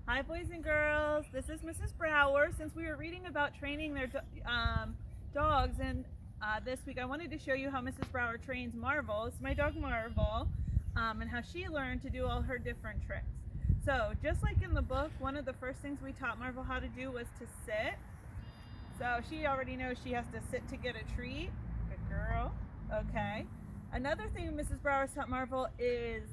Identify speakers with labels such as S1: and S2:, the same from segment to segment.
S1: Hi boys and girls, this is Mrs. Brower. Since we were reading about training their dogs and this week I wanted to show you how Mrs. Brower trains Marvel. It's my dog Marvel, and how she learned to do all her different tricks. So just like in the book, one of the first things we taught Marvel how to do was to sit. So she already knows she has to sit to get a treat. Good girl. Okay. Another thing Mrs. Brower taught Marvel is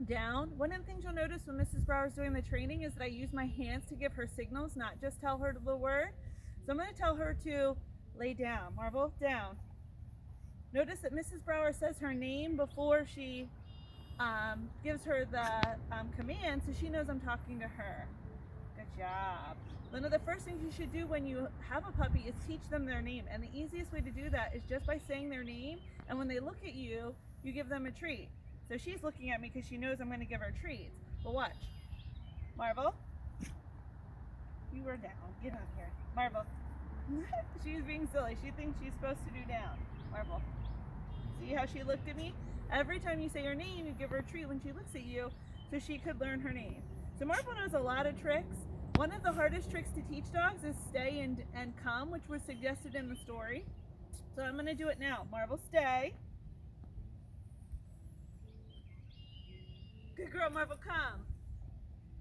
S1: down. One of the things you'll notice when Mrs. Brower is doing the training is that I use my hands to give her signals, not just tell her the word. So I'm going to tell her to lay down. Marvel, down. Notice that Mrs. Brower says her name before she gives her the command, so she knows I'm talking to her. Good job. One of the first things you should do when you have a puppy is teach them their name, and the easiest way to do that is just by saying their name, and when they look at you, you give them a treat. So she's looking at me because she knows I'm going to give her treats. Well, watch. Marvel, you were down. Get on here. Marvel. She's being silly. She thinks she's supposed to do down. Marvel. See how she looked at me? Every time you say her name, you give her a treat when she looks at you, so she could learn her name. So Marvel knows a lot of tricks. One of the hardest tricks to teach dogs is stay and come, which was suggested in the story. So I'm going to do it now. Marvel, stay. Good girl, Marvel, come.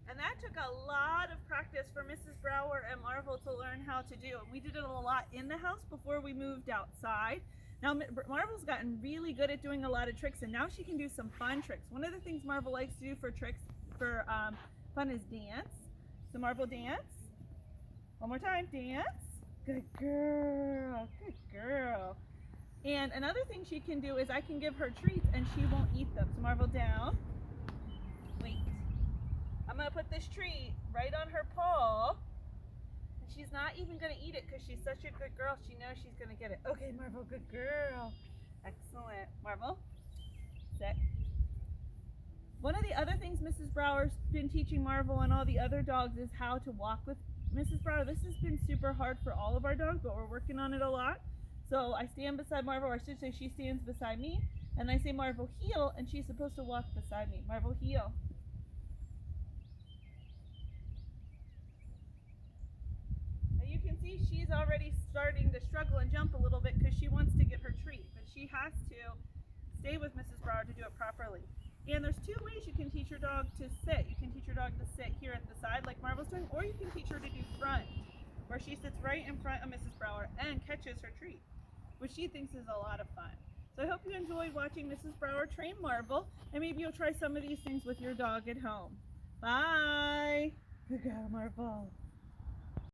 S1: And that took a lot of practice for Mrs. Brower and Marvel to learn how to do. We did it a lot in the house before we moved outside. Now Marvel's gotten really good at doing a lot of tricks, and now she can do some fun tricks. One of the things Marvel likes to do for tricks for fun is dance. So Marvel, dance. One more time, dance. Good girl, good girl. And another thing she can do is I can give her treats and she won't eat them. So Marvel, down. Wait. I'm going to put this treat right on her paw. And she's not even going to eat it because she's such a good girl. She knows she's going to get it. Okay, Marvel, good girl. Excellent. Marvel, sit. One of the other things Mrs. Brower's been teaching Marvel and all the other dogs is how to walk with Mrs. Brower. This has been super hard for all of our dogs, but we're working on it a lot. So I stand beside Marvel, or I should say she stands beside me, and I say Marvel, heel, and she's supposed to walk beside me. Marvel, heel. Now you can see she's already starting to struggle and jump a little bit because she wants to get her treat, but she has to stay with Mrs. Brower to do it properly. And there's two ways you can teach your dog to sit. You can teach your dog to sit here at the side like Marvel's doing, or you can teach her to do front, where she sits right in front of Mrs. Brower and catches her treat, which she thinks is a lot of fun. So I hope you enjoyed watching Mrs. Brower train Marvel, and maybe you'll try some of these things with your dog at home. Bye! Good girl, Marvel.